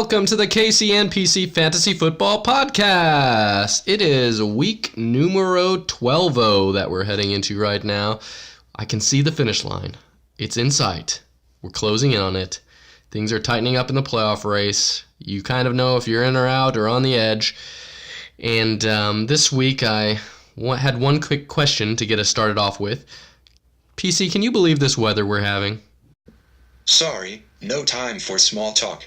Welcome to the KCNPC Fantasy Football Podcast. It is week numero 12 that we're heading into right now. I can see the finish line. It's in sight. We're closing in on it. Things are tightening up in the playoff race. You kind of know if you're in or out or on the edge. And this week I had one quick question to get us started off with. PC, can you believe this weather we're having? Sorry, no time for small talk.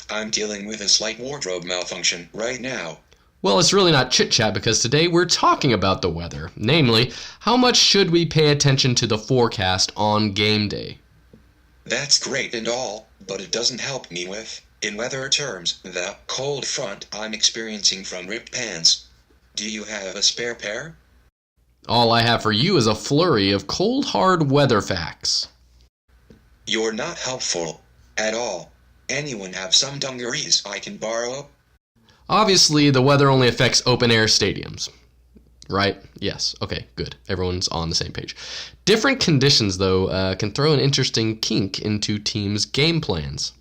I'm dealing with a slight wardrobe malfunction right now. Well, it's really not chit-chat because today we're talking about the weather. Namely, how much should we pay attention to the forecast on game day? That's great and all, but it doesn't help me with, in weather terms, the cold front I'm experiencing from ripped pants. Do you have a spare pair? All I have for you is a flurry of cold, hard weather facts. You're not helpful at all. Anyone have some dungarees I can borrow? Obviously, the weather only affects open-air stadiums. Right? Yes. Okay, good. Everyone's on the same page. Different conditions, though, can throw an interesting kink into teams' game plans.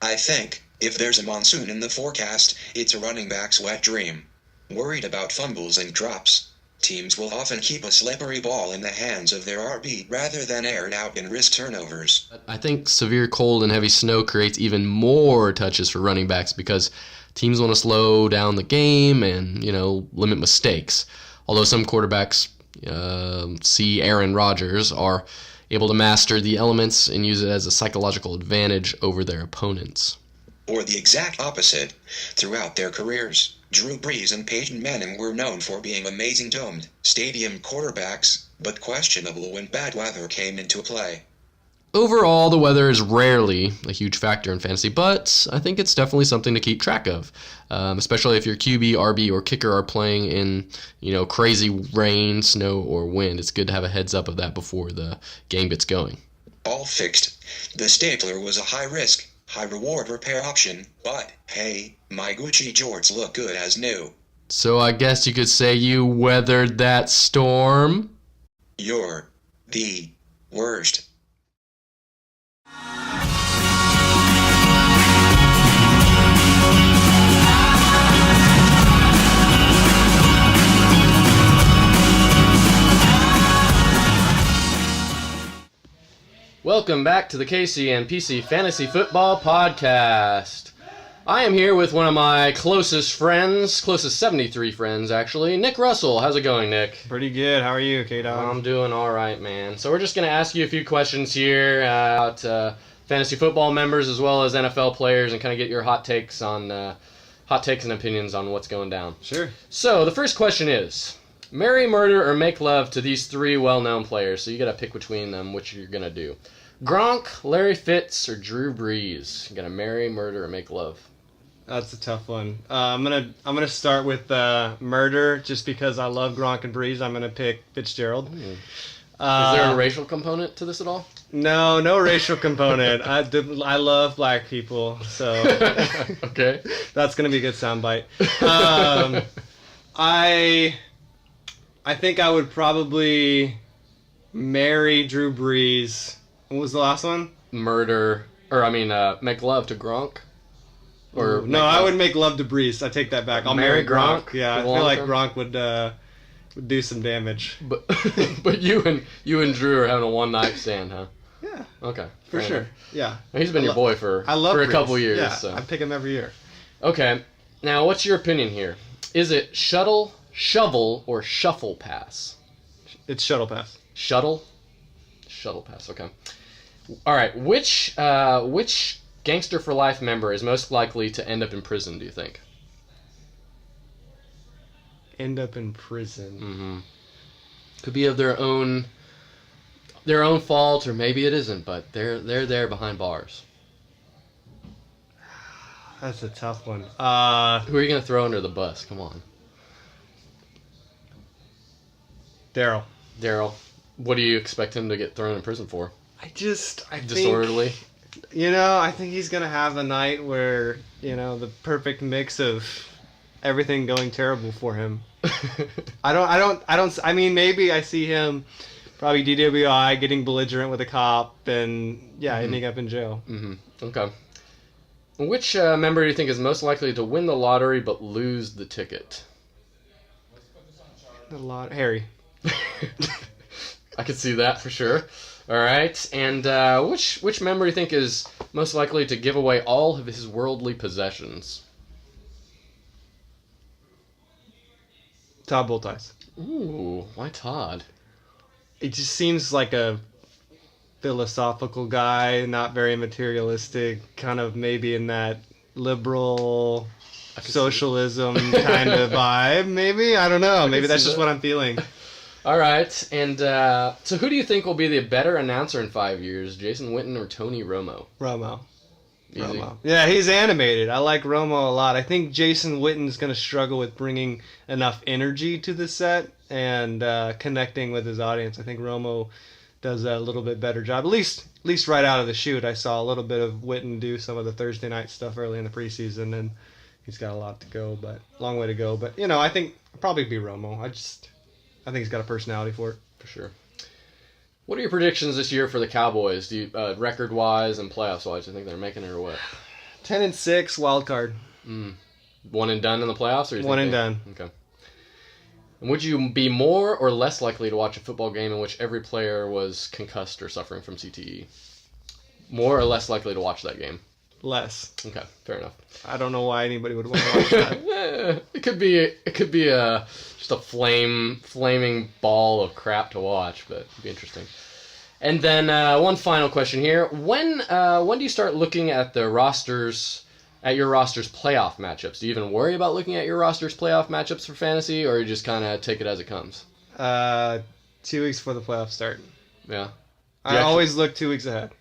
I think, if there's a monsoon in the forecast, it's a running back's wet dream. Worried about fumbles and drops. Teams will often keep a slippery ball in the hands of their RB rather than air it out and risk turnovers. I think severe cold and heavy snow creates even more touches for running backs because teams want to slow down the game and, limit mistakes. Although some quarterbacks, see Aaron Rodgers, are able to master the elements and use it as a psychological advantage over their opponents. Or the exact opposite. Throughout their careers, Drew Brees and Peyton Manning were known for being amazing domed stadium quarterbacks, but questionable when bad weather came into play. Overall, the weather is rarely a huge factor in fantasy, but I think it's definitely something to keep track of, especially if your QB, RB, or kicker are playing in, crazy rain, snow, or wind. It's good to have a heads up of that before the game gets going. All fixed. The stapler was a high-risk, high-reward repair option, but, hey, my Gucci jorts look good as new. So I guess you could say you weathered that storm? You're the worst. Welcome back to the KCNPC Fantasy Football Podcast. I am here with one of my closest 73 friends actually, Nick Russell. How's it going, Nick? Pretty good. How are you, K-Dog? I'm doing all right, man. So we're just going to ask you a few questions here about fantasy football members as well as NFL players and kind of get your hot takes and opinions on what's going down. Sure. So the first question is, marry, murder, or make love to these three well-known players. So you got to pick between them which you're going to do. Gronk, Larry Fitz, or Drew Brees. You got to marry, murder, or make love. That's a tough one. I'm gonna start with murder just because I love Gronk and Brees. I'm gonna pick Fitzgerald. Is there a racial component to this at all? No racial component. I love black people, so okay, that's gonna be a good soundbite. I think I would probably marry Drew Brees. What was the last one? Make love to Gronk. Or no, I would make love to Brees. I take that back. I'll marry Gronk. Yeah, I feel like Gronk would do some damage. But you and Drew are having a one-night stand, huh? Yeah. Okay. For sure. Yeah. He's been your boy for a couple years. Yeah, so. I pick him every year. Okay. Now, what's your opinion here? Is it shuttle, shovel, or shuffle pass? It's shuttle pass. Shuttle? Shuttle pass, okay. All right, which Gangster for Life member is most likely to end up in prison, do you think? End up in prison? Mm-hmm. Could be of their own fault, or maybe it isn't, but they're there behind bars. That's a tough one. Who are you going to throw under the bus? Come on. Daryl. What do you expect him to get thrown in prison for? Disorderly? I think he's going to have a night where, the perfect mix of everything going terrible for him. Maybe I see him probably DWI, getting belligerent with a cop, and ending up in jail. Mm-hmm. Okay. Which member do you think is most likely to win the lottery but lose the ticket? Harry. I could see that for sure. All right, and which member do you think is most likely to give away all of his worldly possessions? Todd Boltice. Ooh, why Todd? It just seems like a philosophical guy, not very materialistic, kind of maybe in that liberal socialism kind of vibe, maybe? I don't know. Maybe that's just what I'm feeling. All right, and so who do you think will be the better announcer in 5 years, Jason Witten or Tony Romo? Romo. Easy. Romo. Yeah, he's animated. I like Romo a lot. I think Jason Witten's going to struggle with bringing enough energy to the set and connecting with his audience. I think Romo does a little bit better job. At least right out of the chute, I saw a little bit of Witten do some of the Thursday night stuff early in the preseason, and he's got a lot to go, but long way to go. But I think it'll probably be Romo. I think he's got a personality for it. For sure. What are your predictions this year for the Cowboys? Do you, record-wise and playoffs-wise, do you think they're making it or what? 10-6, wild card. One and done in the playoffs? Or One and done. Okay. And would you be more or less likely to watch a football game in which every player was concussed or suffering from CTE? More or less likely to watch that game? Less. Okay, fair enough. I don't know why anybody would want to watch that. It could be just a flaming ball of crap to watch, but it'd be interesting. And then one final question here: when do you start looking at your roster's playoff matchups? Do you even worry about looking at your roster's playoff matchups for fantasy, or you just kind of take it as it comes? 2 weeks before the playoffs start. Yeah. I always look 2 weeks ahead.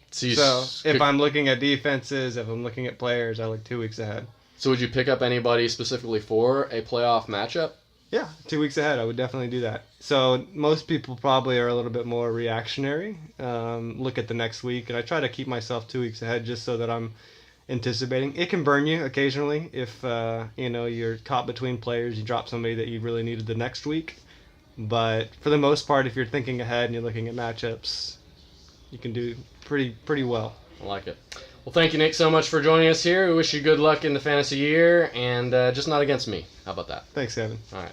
So if I'm looking at defenses, if I'm looking at players, I look 2 weeks ahead. So would you pick up anybody specifically for a playoff matchup? Yeah, 2 weeks ahead, I would definitely do that. So most people probably are a little bit more reactionary. Look at the next week, and I try to keep myself 2 weeks ahead just so that I'm anticipating. It can burn you occasionally if you're caught between players. You drop somebody that you really needed the next week. But for the most part, if you're thinking ahead and you're looking at matchups, you can do pretty well. I like it. Well, thank you, Nick, so much for joining us here. We wish you good luck in the fantasy year, and just not against me. How about that? Thanks, Kevin. All right.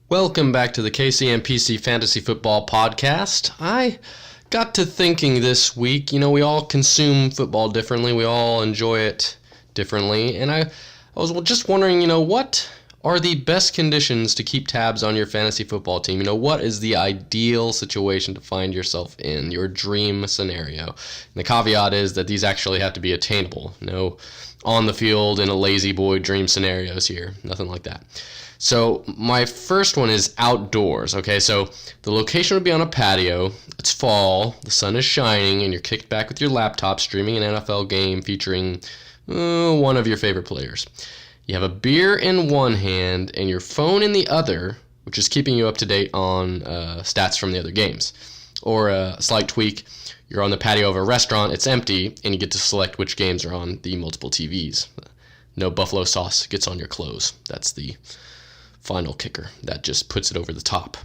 Welcome back to the KCMPC Fantasy Football Podcast. I got to thinking this week, we all consume football differently. We all enjoy it differently. And I was just wondering, what are the best conditions to keep tabs on your fantasy football team? What is the ideal situation to find yourself in, your dream scenario? And the caveat is that these actually have to be attainable. No on the field in a lazy boy dream scenarios here. Nothing like that. So my first one is outdoors. Okay, so the location would be on a patio. It's fall, the sun is shining, and you're kicked back with your laptop streaming an NFL game featuring one of your favorite players. You have a beer in one hand and your phone in the other, which is keeping you up to date on stats from the other games. Or a slight tweak, you're on the patio of a restaurant, it's empty, and you get to select which games are on the multiple TVs. No buffalo sauce gets on your clothes. That's the final kicker. That just puts it over the top.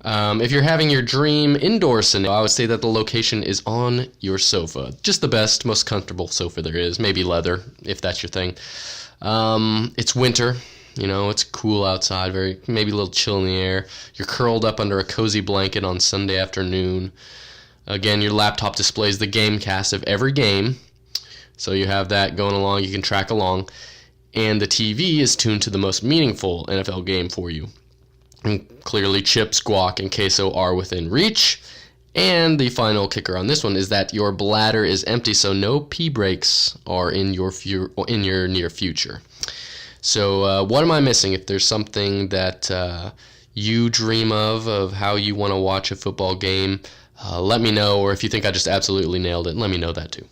If you're having your dream indoor scenario, I would say that the location is on your sofa. Just the best, most comfortable sofa there is. Maybe leather, if that's your thing. It's winter. It's cool outside, maybe a little chill in the air. You're curled up under a cozy blanket on Sunday afternoon. Again, your laptop displays the game cast of every game. So you have that going along. You can track along. And the TV is tuned to the most meaningful NFL game for you. And clearly, chips, guac, and queso are within reach. And the final kicker on this one is that your bladder is empty, so no pee breaks are in your near future. So what am I missing? If there's something that you dream of how you want to watch a football game, let me know. Or if you think I just absolutely nailed it, let me know that too.